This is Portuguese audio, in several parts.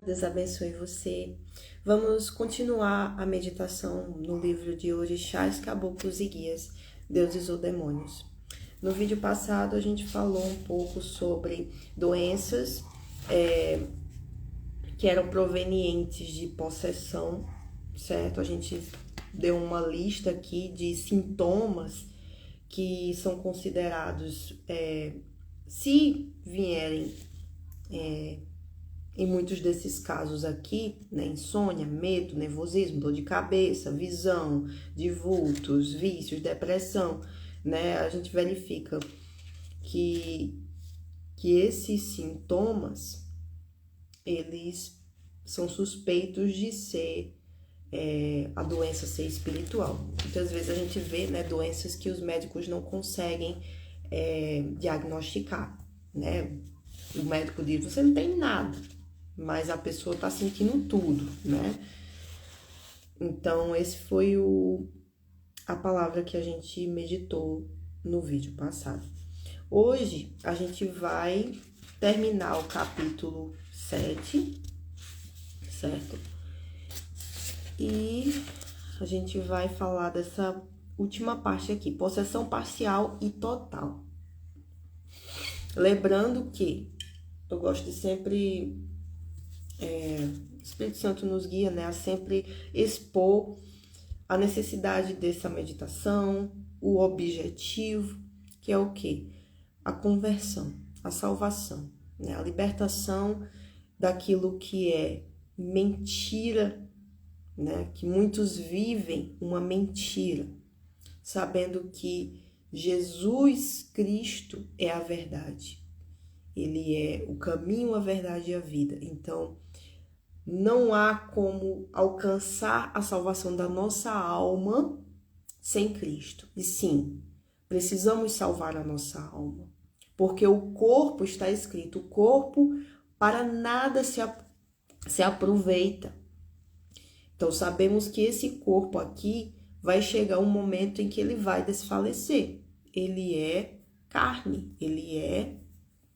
Deus abençoe você. Vamos continuar a meditação no livro de Orixás, Caboclos e Guias, Deuses ou Demônios. No vídeo passado a gente falou um pouco sobre doenças que eram provenientes de possessão, certo? A gente deu uma lista aqui de sintomas que são considerados, se vierem em muitos desses casos aqui, né, insônia, medo, nervosismo, dor de cabeça, visão de vultos, vícios, depressão, né, a gente verifica que esses sintomas, eles são suspeitos de ser, a doença ser espiritual. Muitas vezes a gente vê, né, doenças que os médicos não conseguem diagnosticar, né, o médico diz, você não tem nada, mas a pessoa tá sentindo tudo, né? Então, esse foi a palavra que a gente meditou no vídeo passado. Hoje, a gente vai terminar o capítulo 7, certo? E a gente vai falar dessa última parte aqui, possessão parcial e total. Lembrando que eu gosto de sempre... o Espírito Santo nos guia, né, a sempre expor a necessidade dessa meditação, o objetivo, que é o quê? A conversão, a salvação, né, a libertação daquilo que é mentira, né, que muitos vivem uma mentira, sabendo que Jesus Cristo é a verdade. Ele é o caminho, a verdade e a vida. Então, não há como alcançar a salvação da nossa alma sem Cristo. E sim, precisamos salvar a nossa alma. Porque o corpo, está escrito, o corpo para nada se aproveita. Então, sabemos que esse corpo aqui vai chegar um momento em que ele vai desfalecer. Ele é carne, ele é,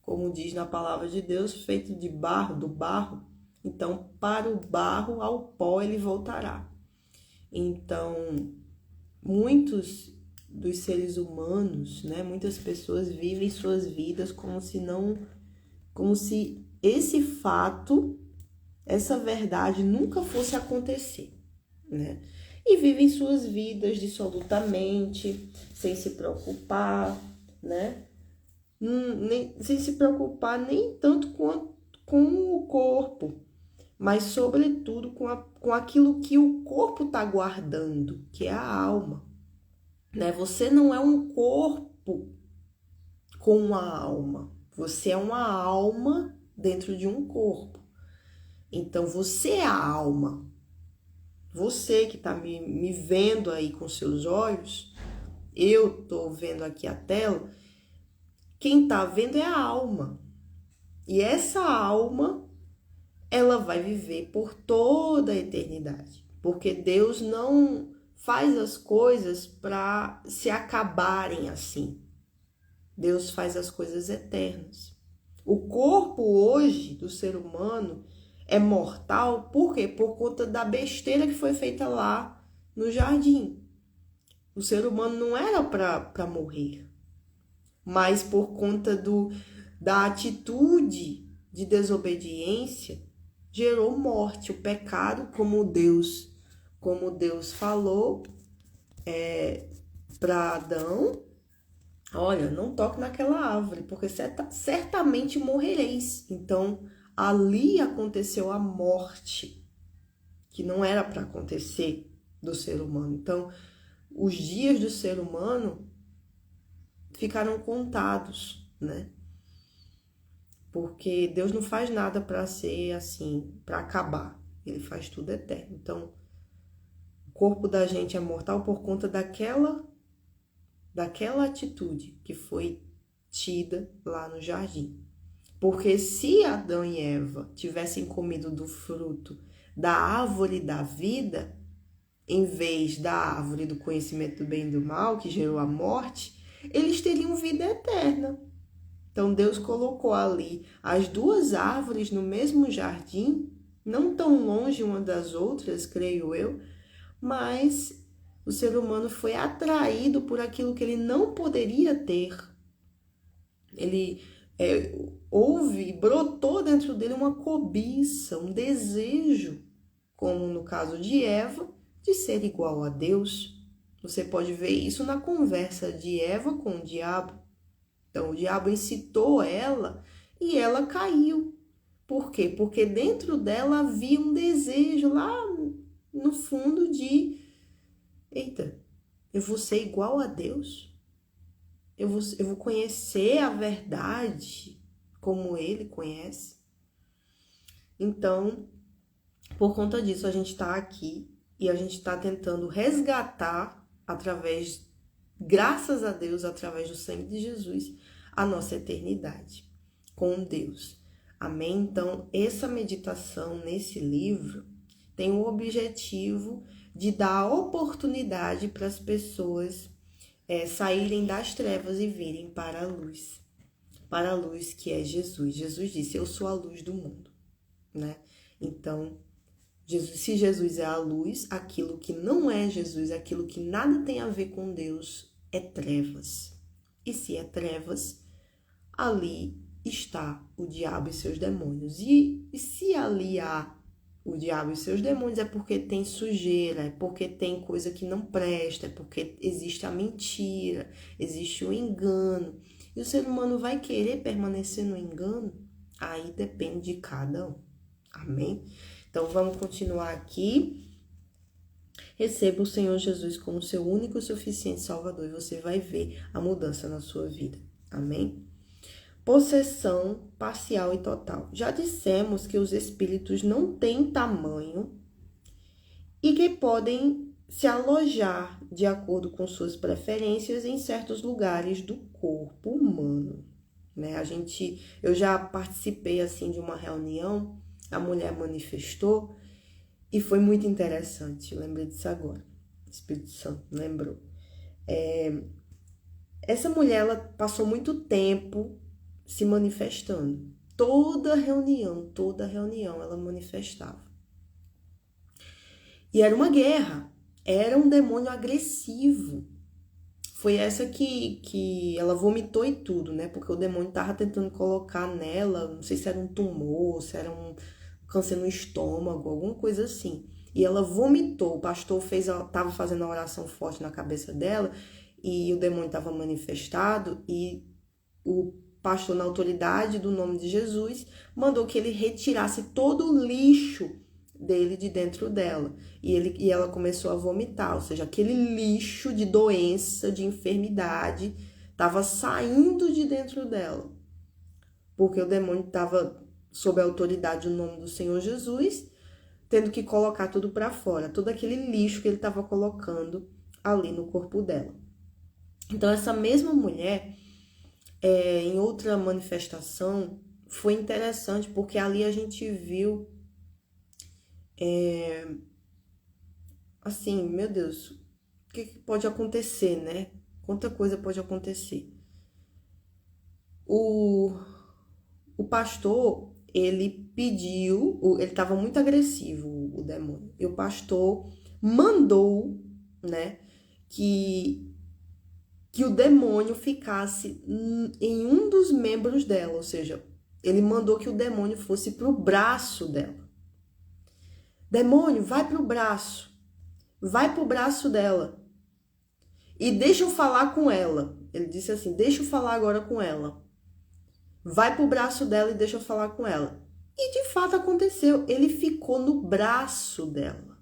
como diz na palavra de Deus, feito de barro, do barro. Então, para o barro, ao pó ele voltará. Então, muitos dos seres humanos, né, muitas pessoas vivem suas vidas como se esse fato, essa verdade nunca fosse acontecer, né? E vivem suas vidas dissolutamente, sem se preocupar, né? Sem se preocupar nem tanto com o corpo, mas sobretudo com aquilo que o corpo está guardando, que é a alma, né? Você não é um corpo com uma alma, você é uma alma dentro de um corpo. Então, você é a alma. Você que está me vendo aí com seus olhos, eu estou vendo aqui a tela, quem está vendo é a alma. E essa alma, ela vai viver por toda a eternidade. Porque Deus não faz as coisas para se acabarem assim. Deus faz as coisas eternas. O corpo hoje do ser humano é mortal, por quê? Por conta da besteira que foi feita lá no jardim. O ser humano não era para morrer, mas por conta da atitude de desobediência, gerou morte. O pecado, como Deus falou para Adão, olha, não toque naquela árvore, porque certamente morrereis. Então, ali aconteceu a morte, que não era para acontecer do ser humano. Então, os dias do ser humano ficaram contados, né? Porque Deus não faz nada para ser assim, para acabar. Ele faz tudo eterno. Então, o corpo da gente é mortal por conta daquela atitude que foi tida lá no jardim. Porque se Adão e Eva tivessem comido do fruto da árvore da vida, em vez da árvore do conhecimento do bem e do mal, que gerou a morte, eles teriam vida eterna. Então, Deus colocou ali as duas árvores no mesmo jardim, não tão longe uma das outras, creio eu, mas o ser humano foi atraído por aquilo que ele não poderia ter. Ele brotou dentro dele uma cobiça, um desejo, como no caso de Eva, de ser igual a Deus. Você pode ver isso na conversa de Eva com o diabo. Então, o diabo incitou ela e ela caiu. Por quê? Porque dentro dela havia um desejo lá no fundo de: eita, eu vou ser igual a Deus? Eu vou conhecer a verdade como ele conhece? Então, por conta disso, a gente está aqui e a gente está tentando resgatar, graças a Deus, através do sangue de Jesus, a nossa eternidade com Deus. Amém? Então, essa meditação nesse livro tem o objetivo de dar oportunidade para as pessoas saírem das trevas e virem para a luz que é Jesus. Jesus disse: eu sou a luz do mundo, né? Então, se Jesus é a luz, aquilo que não é Jesus, aquilo que nada tem a ver com Deus, é trevas. E se é trevas, ali está o diabo e seus demônios. E se ali há o diabo e seus demônios, é porque tem sujeira, é porque tem coisa que não presta, é porque existe a mentira, existe o engano. E o ser humano vai querer permanecer no engano? Aí depende de cada um. Amém? Então, vamos continuar aqui. Receba o Senhor Jesus como seu único e suficiente Salvador e você vai ver a mudança na sua vida. Amém? Possessão parcial e total. Já dissemos que os espíritos não têm tamanho e que podem se alojar de acordo com suas preferências em certos lugares do corpo humano, né? Eu já participei assim de uma reunião, a mulher manifestou e foi muito interessante. Eu lembrei disso agora. O Espírito Santo lembrou. Essa mulher, ela passou muito tempo se manifestando. Toda reunião ela manifestava. E era uma guerra, era um demônio agressivo. Foi essa que ela vomitou e tudo, né? Porque o demônio tava tentando colocar nela, não sei se era um tumor, se era um câncer no estômago, alguma coisa assim. E ela vomitou, o pastor tava fazendo a oração forte na cabeça dela, e o demônio estava manifestado, e o pastor, na autoridade do nome de Jesus, mandou que ele retirasse todo o lixo dele de dentro dela. E ela começou a vomitar, ou seja, aquele lixo de doença, de enfermidade, estava saindo de dentro dela. Porque o demônio estava sob a autoridade do nome do Senhor Jesus, tendo que colocar tudo para fora, todo aquele lixo que ele estava colocando ali no corpo dela. Então, essa mesma mulher, em outra manifestação, foi interessante, porque ali a gente viu, assim, meu Deus, o que pode acontecer, né? Quanta coisa pode acontecer. O pastor, ele pediu, ele estava muito agressivo, o demônio, e o pastor mandou, né, que o demônio ficasse em um dos membros dela, ou seja, ele mandou que o demônio fosse pro braço dela. Demônio, vai pro braço dela e deixa eu falar com ela. Ele disse assim: deixa eu falar agora com ela. Vai pro braço dela e deixa eu falar com ela. E de fato aconteceu, ele ficou no braço dela.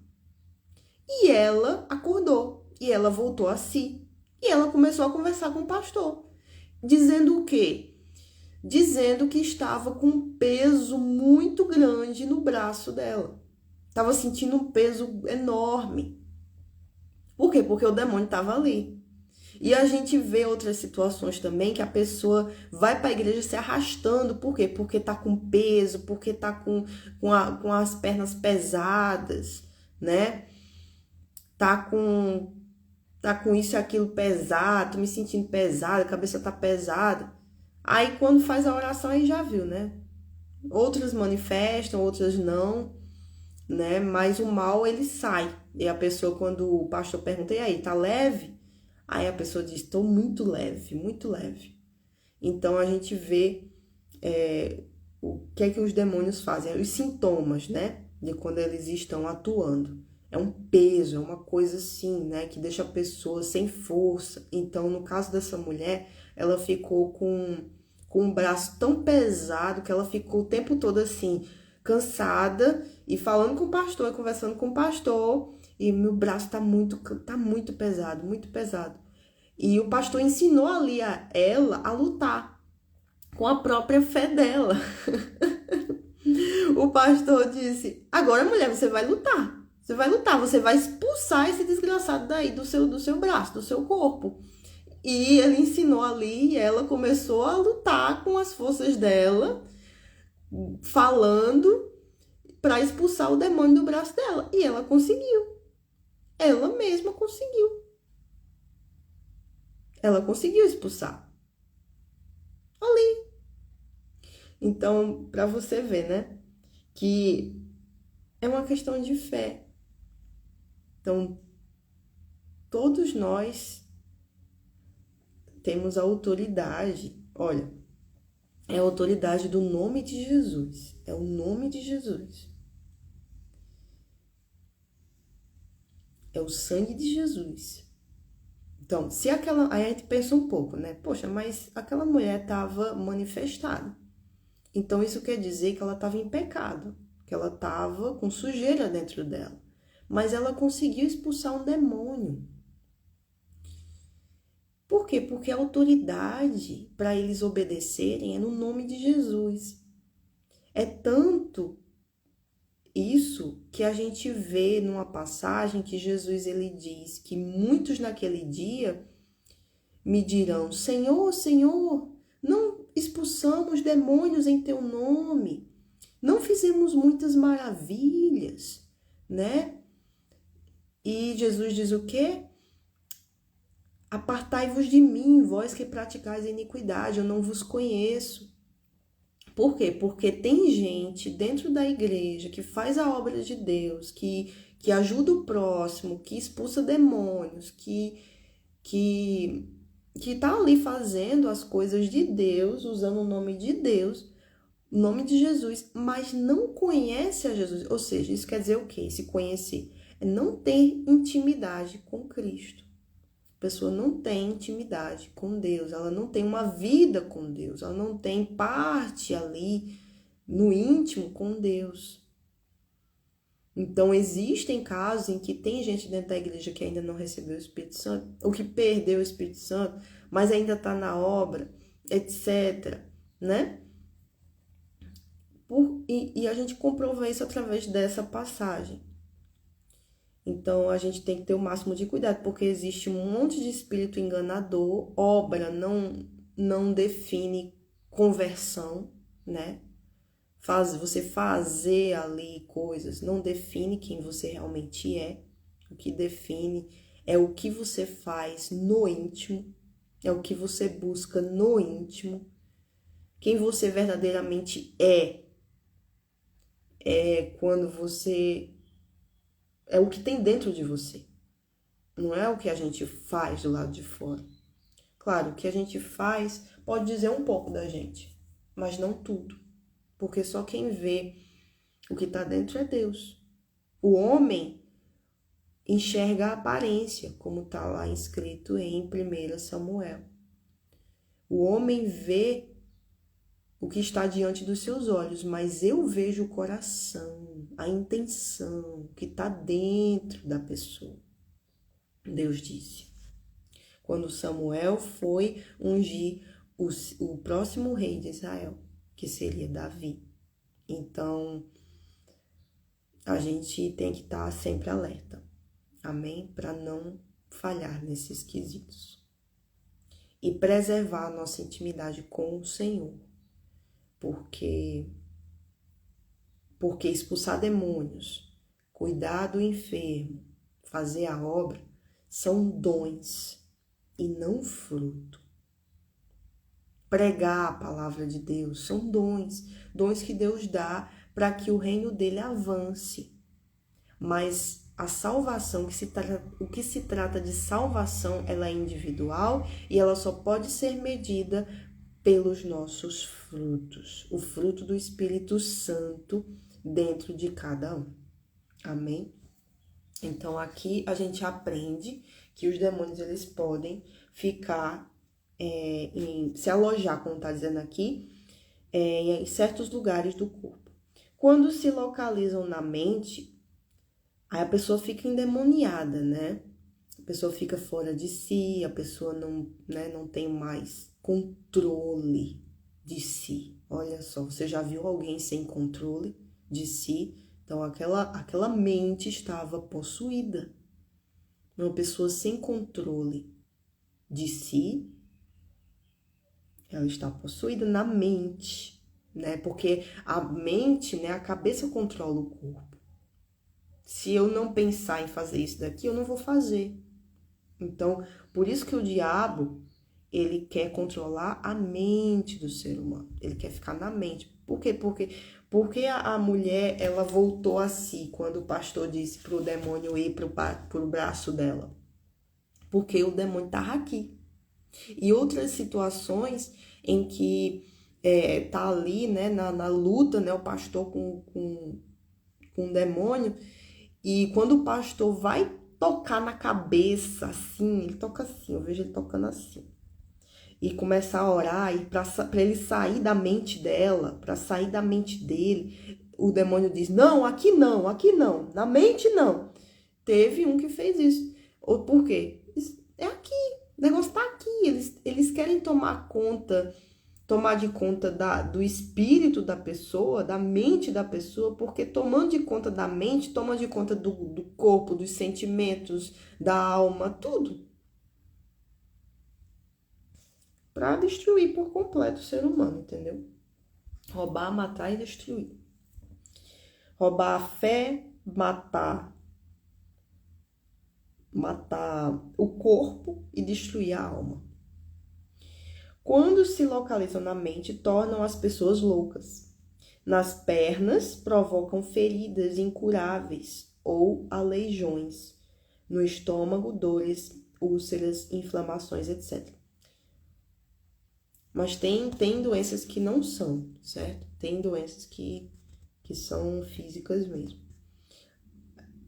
E ela acordou, e ela voltou a si. E ela começou a conversar com o pastor, dizendo o quê? Dizendo que estava com um peso muito grande no braço dela. Estava sentindo um peso enorme. Por quê? Porque o demônio estava ali. E a gente vê outras situações também que a pessoa vai para a igreja se arrastando. Por quê? Porque tá com peso, porque tá com as pernas pesadas, né? Tá com isso e aquilo pesado, tô me sentindo pesada, a cabeça tá pesada. Aí quando faz a oração, aí já viu, né? Outras manifestam, outras não. né? Mas o mal, ele sai. E a pessoa, quando o pastor pergunta, e aí, tá leve? Aí a pessoa diz, tô muito leve, muito leve. Então, a gente vê o que é que os demônios fazem, os sintomas, né? De quando eles estão atuando. É um peso, é uma coisa assim, né? Que deixa a pessoa sem força. Então, no caso dessa mulher, ela ficou com um braço tão pesado que ela ficou o tempo todo assim, cansada e falando com o pastor, conversando com o pastor. E meu braço tá muito pesado, muito pesado. E o pastor ensinou ali a ela a lutar com a própria fé dela. O pastor disse: agora, mulher, você vai lutar. Você vai lutar, você vai expulsar esse desgraçado daí do seu braço, do seu corpo. E ele ensinou ali e ela começou a lutar com as forças dela, falando para expulsar o demônio do braço dela. E ela conseguiu. Ela mesma conseguiu. Ela conseguiu expulsar. Ali. Então, para você ver, né? Que é uma questão de fé. Então, todos nós temos a autoridade. Olha, é a autoridade do nome de Jesus. É o nome de Jesus. É o sangue de Jesus. Então, se aquela. Aí a gente pensa um pouco, né? Poxa, mas aquela mulher estava manifestada. Então, isso quer dizer que ela estava em pecado, que ela estava com sujeira dentro dela. Mas ela conseguiu expulsar um demônio. Por quê? Porque a autoridade para eles obedecerem é no nome de Jesus. É tanto isso que a gente vê numa passagem que Jesus ele diz que muitos naquele dia me dirão: Senhor, Senhor, não expulsamos demônios em teu nome, não fizemos muitas maravilhas, né? E Jesus diz o quê? Apartai-vos de mim, vós que praticais a iniquidade, eu não vos conheço. Por quê? Porque tem gente dentro da igreja que faz a obra de Deus, que ajuda o próximo, que expulsa demônios, que tá ali fazendo as coisas de Deus, usando o nome de Deus, o nome de Jesus, mas não conhece a Jesus. Ou seja, isso quer dizer o quê? Se conhecer é não ter intimidade com Cristo. A pessoa não tem intimidade com Deus, ela não tem uma vida com Deus, ela não tem parte ali no íntimo com Deus. Então, existem casos em que tem gente dentro da igreja que ainda não recebeu o Espírito Santo, ou que perdeu o Espírito Santo, mas ainda está na obra, etc., né? E a gente comprova isso através dessa passagem. Então, a gente tem que ter o máximo de cuidado, porque existe um monte de espírito enganador. Obra não define conversão, né? Você fazer ali coisas não define quem você realmente é. O que define é o que você faz no íntimo, é o que você busca no íntimo. Quem você verdadeiramente é quando você... É o que tem dentro de você. Não é o que a gente faz do lado de fora. Claro, o que a gente faz pode dizer um pouco da gente, mas não tudo. Porque só quem vê o que está dentro é Deus. O homem enxerga a aparência, como está lá escrito em 1 Samuel. O homem vê o que está diante dos seus olhos, mas eu vejo o coração, a intenção que está dentro da pessoa. Deus disse. Quando Samuel foi ungir o próximo rei de Israel, que seria Davi. Então, a gente tem que estar sempre alerta, amém? Para não falhar nesses quesitos. E preservar a nossa intimidade com o Senhor, porque expulsar demônios, cuidar do enfermo, fazer a obra, são dons e não fruto. Pregar a palavra de Deus são dons que Deus dá para que o reino dele avance. mas a salvação, o que se trata de salvação, ela é individual e ela só pode ser medida pelos nossos frutos, o fruto do Espírito Santo dentro de cada um. Amém? Então, aqui a gente aprende que os demônios, eles podem ficar, se alojar, como está dizendo aqui, em certos lugares do corpo. Quando se localizam na mente, aí a pessoa fica endemoniada, né? A pessoa fica fora de si, a pessoa não tem mais controle de si. Olha só, você já viu alguém sem controle de si? Então, aquela mente estava possuída. Uma pessoa sem controle de si, ela está possuída na mente, né? Porque a mente, né, a cabeça controla o corpo. Se eu não pensar em fazer isso daqui, eu não vou fazer. Então, por isso que o diabo, ele quer controlar a mente do ser humano. Ele quer ficar na mente. Por quê? Porque a mulher, ela voltou a si quando o pastor disse para o demônio ir para o braço dela. Porque o demônio estava aqui. E outras situações em que tá ali, né, na luta, né, o pastor com o demônio, e quando o pastor vai tocar na cabeça, assim, ele toca assim, eu vejo ele tocando assim, e começar a orar, e para ele sair da mente dela, para sair da mente dele, o demônio diz, não, aqui não, na mente não. Teve um que fez isso. Ou por quê? É aqui, o negócio tá aqui, eles querem tomar de conta do espírito da pessoa, da mente da pessoa, porque tomando de conta da mente, toma de conta do corpo, dos sentimentos, da alma, tudo. Para destruir por completo o ser humano, entendeu? Roubar, matar e destruir. Roubar a fé, matar o corpo e destruir a alma. Quando se localizam na mente, tornam as pessoas loucas. Nas pernas, provocam feridas incuráveis ou aleijões. No estômago, dores, úlceras, inflamações, etc. Mas tem doenças que não são, certo? Tem doenças que são físicas mesmo.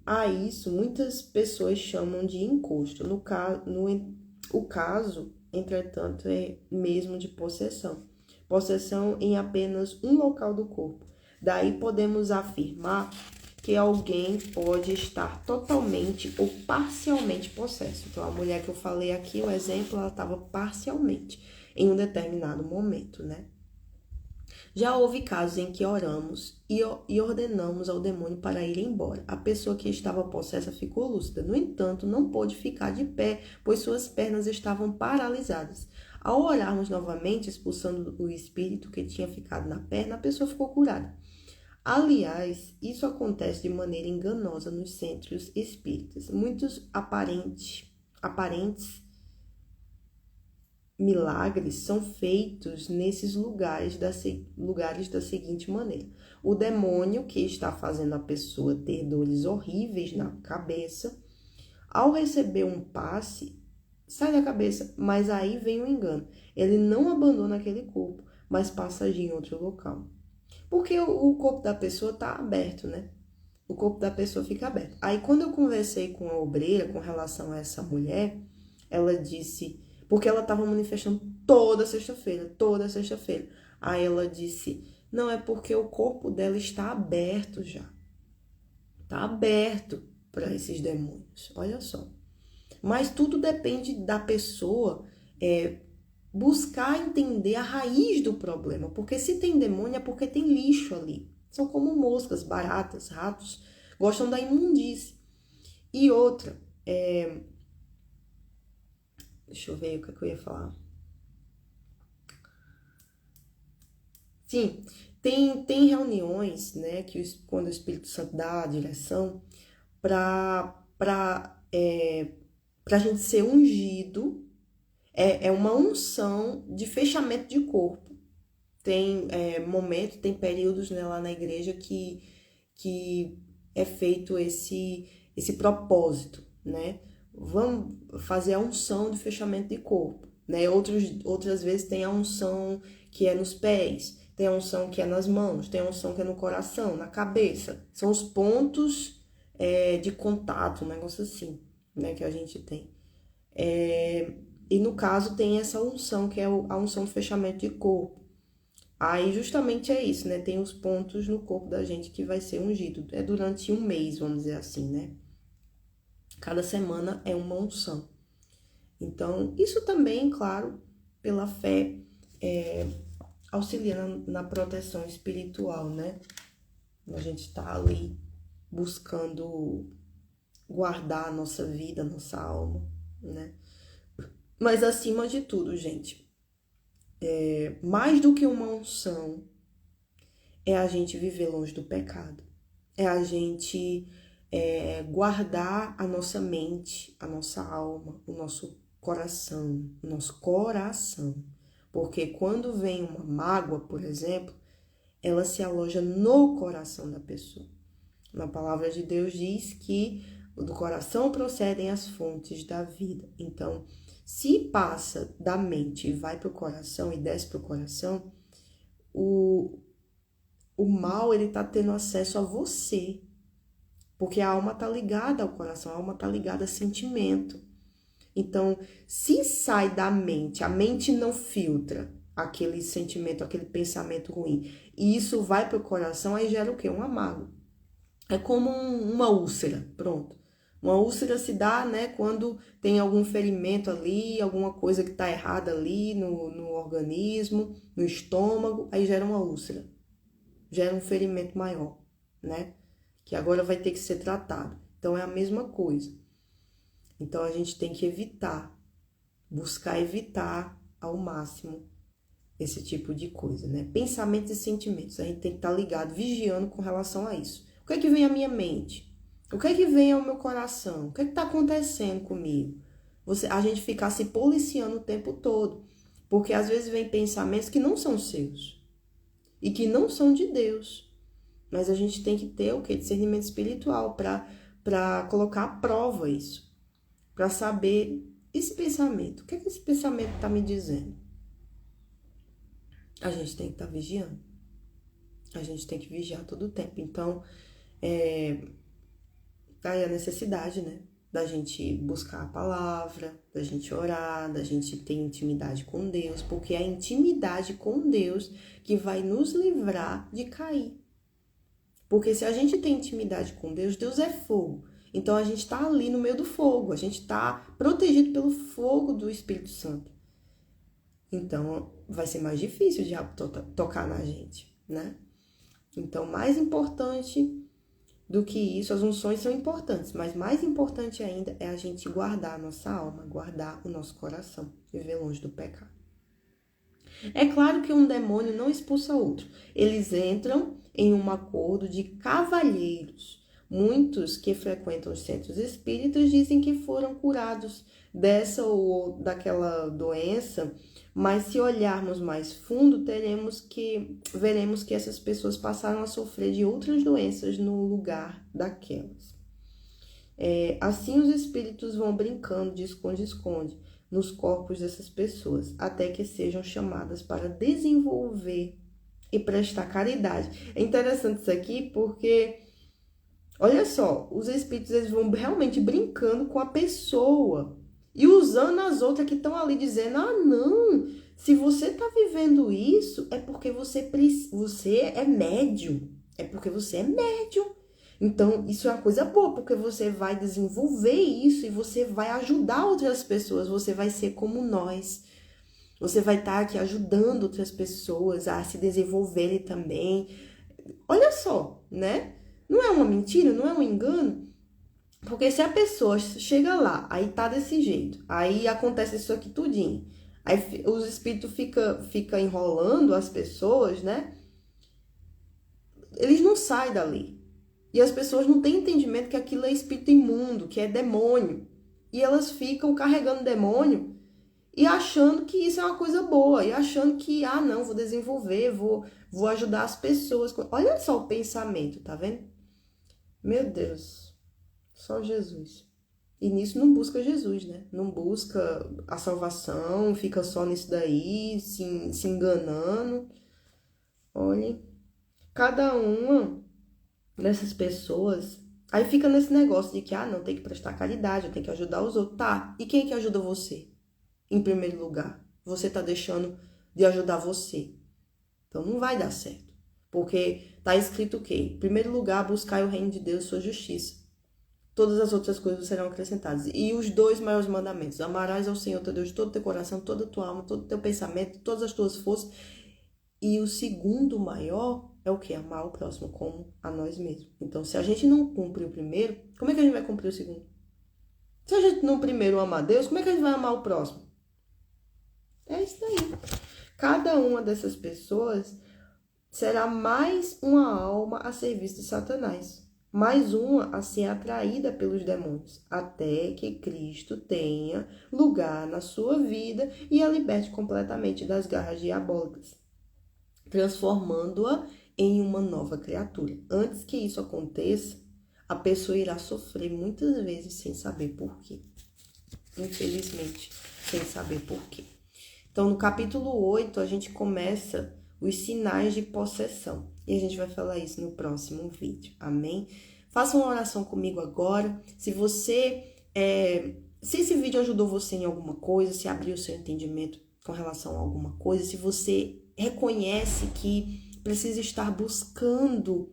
A isso, muitas pessoas chamam de encosto. O caso, entretanto, é mesmo de possessão. Possessão em apenas um local do corpo. Daí podemos afirmar que alguém pode estar totalmente ou parcialmente possesso. Então, a mulher que eu falei aqui, o exemplo, ela estava parcialmente em um determinado momento, né? Já houve casos em que oramos e ordenamos ao demônio para ir embora. A pessoa que estava possessa ficou lúcida. No entanto, não pôde ficar de pé, pois suas pernas estavam paralisadas. Ao orarmos novamente, expulsando o espírito que tinha ficado na perna, a pessoa ficou curada. Aliás, isso acontece de maneira enganosa nos centros espíritas. Muitos aparentes milagres são feitos nesses lugares da seguinte maneira. O demônio que está fazendo a pessoa ter dores horríveis na cabeça, ao receber um passe, sai da cabeça, mas aí vem o engano. Ele não abandona aquele corpo, mas passa a agir em outro local. Porque o corpo da pessoa está aberto, né? O corpo da pessoa fica aberto. Aí quando eu conversei com a obreira com relação a essa mulher, ela disse... Porque ela estava manifestando toda sexta-feira. Aí ela disse, não, é porque o corpo dela está aberto já. Está aberto para esses demônios. Olha só. Mas tudo depende da pessoa buscar entender a raiz do problema. Porque se tem demônio é porque tem lixo ali. São como moscas, baratas, ratos. Gostam da imundície. E outra... Deixa eu ver o que eu ia falar. Sim, tem reuniões, né, quando o Espírito Santo dá a direção pra gente ser ungido, é uma unção de fechamento de corpo. Tem períodos, né, lá na igreja que é feito esse propósito, né? Vamos fazer a unção de fechamento de corpo, né? Outras vezes tem a unção que é nos pés, tem a unção que é nas mãos, tem a unção que é no coração, na cabeça. São os pontos de contato, um negócio assim, né, que a gente tem. E no caso tem essa unção, que é a unção de fechamento de corpo. Aí justamente é isso, né? Tem os pontos no corpo da gente que vai ser ungido. É durante um mês, vamos dizer assim, né? Cada semana é uma unção. Então, isso também, claro, pela fé, auxilia na proteção espiritual, né? A gente tá ali buscando guardar a nossa vida, a nossa alma, né? Mas acima de tudo, gente, mais do que uma unção, é a gente viver longe do pecado. É a gente guardar a nossa mente, a nossa alma, o nosso coração, Porque quando vem uma mágoa, por exemplo, ela se aloja no coração da pessoa. Na palavra de Deus diz que do coração procedem as fontes da vida. Então, se passa da mente e vai para o coração e desce para o coração, o mal ele está tendo acesso a você. Porque a alma está ligada ao coração, a alma está ligada a sentimento. Então, se sai da mente, a mente não filtra aquele sentimento, aquele pensamento ruim, e isso vai para o coração, aí gera o quê? Um amargo. É como uma úlcera, pronto. Uma úlcera se dá, né, quando tem algum ferimento ali, alguma coisa que está errada ali no organismo, no estômago, aí gera uma úlcera. Gera um ferimento maior, né? Que agora vai ter que ser tratado. Então, é a mesma coisa. Então, a gente tem que buscar evitar ao máximo esse tipo de coisa, né? Pensamentos e sentimentos. A gente tem que estar ligado, vigiando com relação a isso. O que é que vem à minha mente? O que é que vem ao meu coração? O que é que está acontecendo comigo? A gente ficar se policiando o tempo todo. Porque às vezes vem pensamentos que não são seus. E que não são de Deus. Mas a gente tem que ter o quê? Discernimento espiritual para colocar à prova isso. Para saber esse pensamento. O que é que esse pensamento está me dizendo? A gente tem que estar vigiando. A gente tem que vigiar todo o tempo. Então, tá aí a necessidade, né? Da gente buscar a palavra, da gente orar, da gente ter intimidade com Deus. Porque é a intimidade com Deus que vai nos livrar de cair. Porque se a gente tem intimidade com Deus, Deus é fogo. Então, a gente está ali no meio do fogo. A gente está protegido pelo fogo do Espírito Santo. Então, vai ser mais difícil o diabo tocar na gente, né? Então, mais importante do que isso, as unções são importantes. Mas mais importante ainda é a gente guardar a nossa alma, guardar o nosso coração. Viver longe do pecado. É claro que um demônio não expulsa outro. Eles entram em um acordo de cavalheiros. Muitos que frequentam os centros espíritas dizem que foram curados dessa ou daquela doença, mas se olharmos mais fundo, veremos que essas pessoas passaram a sofrer de outras doenças no lugar daquelas. Assim os espíritos vão brincando de esconde-esconde nos corpos dessas pessoas, até que sejam chamadas para desenvolver e prestar caridade. É interessante isso aqui porque, olha só, os espíritos eles vão realmente brincando com a pessoa e usando as outras que estão ali dizendo, não, se você está vivendo isso, é porque você é médium, é porque você é médium. Então, isso é uma coisa boa, porque você vai desenvolver isso e você vai ajudar outras pessoas, você vai ser como nós. Você vai estar aqui ajudando outras pessoas a se desenvolverem também. Olha só, né? Não é uma mentira, não é um engano. Porque se a pessoa chega lá, aí tá desse jeito, aí acontece isso aqui tudinho, aí os espíritos fica enrolando as pessoas, né? Eles não saem dali. E as pessoas não têm entendimento que aquilo é espírito imundo, que é demônio. E elas ficam carregando demônio e achando que isso é uma coisa boa. E achando que, não, vou desenvolver, vou ajudar as pessoas. Olha só o pensamento, tá vendo? Meu Deus, só Jesus. E nisso não busca Jesus, né? Não busca a salvação, fica só nisso daí, se enganando. Olha, cada uma dessas pessoas, aí fica nesse negócio de que, não, tem que prestar caridade, eu tenho que ajudar os outros. Tá, e quem é que ajuda você? Em primeiro lugar, você tá deixando de ajudar você. Então não vai dar certo. Porque tá escrito o quê? Em primeiro lugar, buscai o reino de Deus e sua justiça. Todas as outras coisas serão acrescentadas. E os 2 maiores mandamentos. Amarás ao Senhor teu Deus de todo o teu coração, toda a tua alma, todo o teu pensamento, todas as tuas forças. E o segundo maior é o quê? Amar o próximo como a nós mesmos. Então, se a gente não cumpre o primeiro, como é que a gente vai cumprir o segundo? Se a gente não primeiro ama a Deus, como é que a gente vai amar o próximo? É isso daí. Cada uma dessas pessoas será mais uma alma a serviço de Satanás, mais uma a ser atraída pelos demônios, até que Cristo tenha lugar na sua vida e a liberte completamente das garras diabólicas, transformando-a em uma nova criatura. Antes que isso aconteça, a pessoa irá sofrer muitas vezes sem saber por quê. Infelizmente, sem saber por quê. Então, no capítulo 8, a gente começa os sinais de possessão. E a gente vai falar isso no próximo vídeo. Amém? Faça uma oração comigo agora. Se esse vídeo ajudou você em alguma coisa, se abriu o seu entendimento com relação a alguma coisa, se você reconhece que precisa estar buscando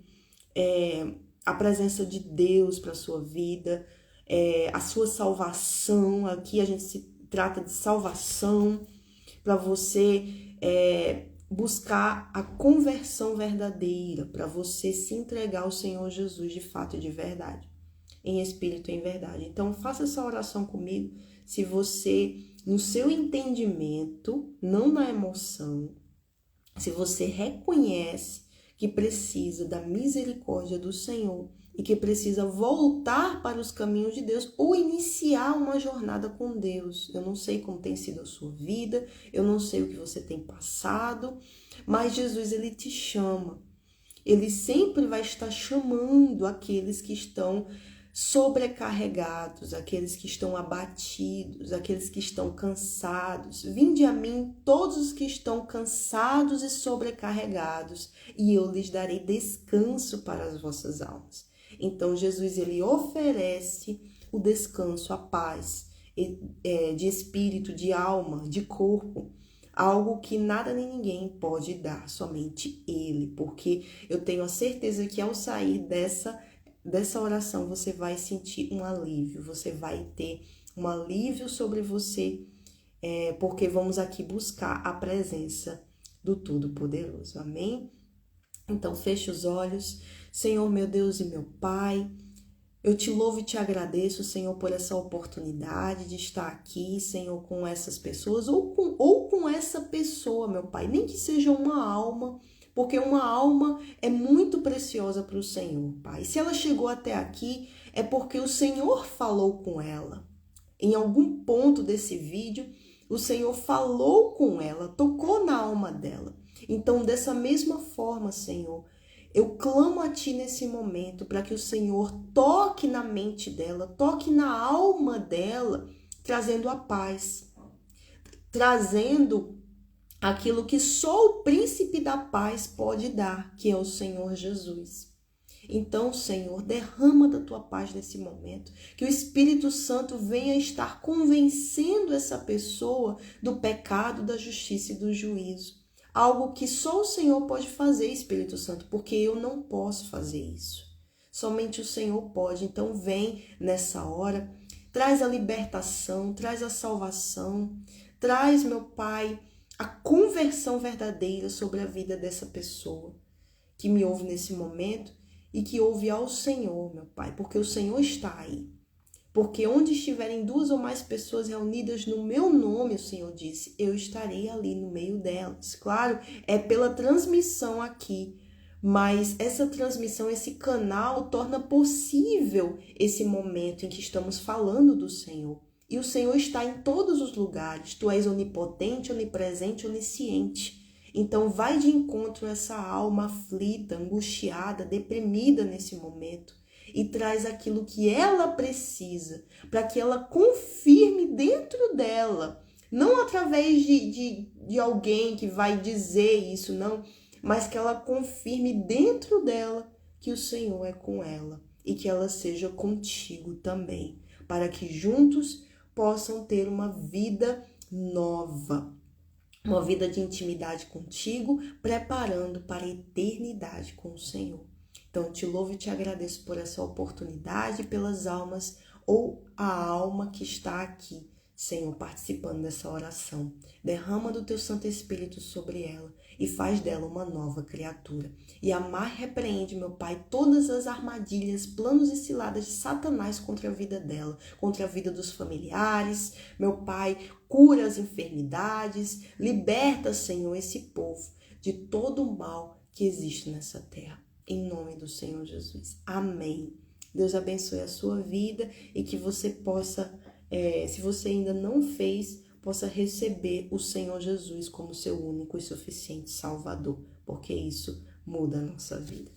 a presença de Deus para a sua vida, a sua salvação, aqui a gente se trata de salvação, para você buscar a conversão verdadeira, para você se entregar ao Senhor Jesus de fato e de verdade, em espírito e em verdade. Então, faça essa oração comigo, se você, no seu entendimento, não na emoção, se você reconhece que precisa da misericórdia do Senhor e que precisa voltar para os caminhos de Deus ou iniciar uma jornada com Deus. Eu não sei como tem sido a sua vida, eu não sei o que você tem passado, mas Jesus, ele te chama. Ele sempre vai estar chamando aqueles que estão sobrecarregados, aqueles que estão abatidos, aqueles que estão cansados. Vinde a mim todos os que estão cansados e sobrecarregados, e eu lhes darei descanso para as vossas almas. Então, Jesus, ele oferece o descanso, a paz de espírito, de alma, de corpo, algo que nada nem ninguém pode dar, somente ele, porque eu tenho a certeza que ao sair dessa oração você vai sentir um alívio, você vai ter um alívio sobre você, porque vamos aqui buscar a presença do Todo-Poderoso, amém? Então, feche os olhos. Senhor, meu Deus e meu Pai, eu te louvo e te agradeço, Senhor, por essa oportunidade de estar aqui, Senhor, com essas pessoas, ou com essa pessoa, meu Pai, nem que seja uma alma, porque uma alma é muito preciosa para o Senhor, Pai. Se ela chegou até aqui, é porque o Senhor falou com ela. Em algum ponto desse vídeo, o Senhor falou com ela, tocou na alma dela. Então, dessa mesma forma, Senhor, eu clamo a Ti nesse momento para que o Senhor toque na mente dela, toque na alma dela, trazendo a paz, trazendo aquilo que só o príncipe da paz pode dar, que é o Senhor Jesus. Então, Senhor, derrama da Tua paz nesse momento, que o Espírito Santo venha estar convencendo essa pessoa do pecado, da justiça e do juízo. Algo que só o Senhor pode fazer, Espírito Santo, porque eu não posso fazer isso. Somente o Senhor pode. Então, vem nessa hora, traz a libertação, traz a salvação, traz, meu Pai, a conversão verdadeira sobre a vida dessa pessoa que me ouve nesse momento e que ouve ao Senhor, meu Pai, porque o Senhor está aí. Porque onde estiverem 2 ou mais pessoas reunidas no meu nome, o Senhor disse, eu estarei ali no meio delas. Claro, é pela transmissão aqui, mas essa transmissão, esse canal, torna possível esse momento em que estamos falando do Senhor. E o Senhor está em todos os lugares. Tu és onipotente, onipresente, onisciente. Então, vai de encontro a essa alma aflita, angustiada, deprimida nesse momento. e traz aquilo que ela precisa, para que ela confirme dentro dela, não através de alguém que vai dizer isso, não, mas que ela confirme dentro dela que o Senhor é com ela e que ela seja contigo também, para que juntos possam ter uma vida nova, uma vida de intimidade contigo, preparando para a eternidade com o Senhor. Então, te louvo e te agradeço por essa oportunidade, pelas almas ou a alma que está aqui, Senhor, participando dessa oração. Derrama do teu Santo Espírito sobre ela e faz dela uma nova criatura. E amar repreende, meu Pai, todas as armadilhas, planos e ciladas de Satanás contra a vida dela, contra a vida dos familiares. Meu Pai, cura as enfermidades, liberta, Senhor, esse povo de todo o mal que existe nessa terra. Em nome do Senhor Jesus. Amém. Deus abençoe a sua vida e que você possa, se você ainda não fez, possa receber o Senhor Jesus como seu único e suficiente Salvador, porque isso muda a nossa vida.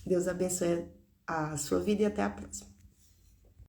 Deus abençoe a sua vida e até a próxima.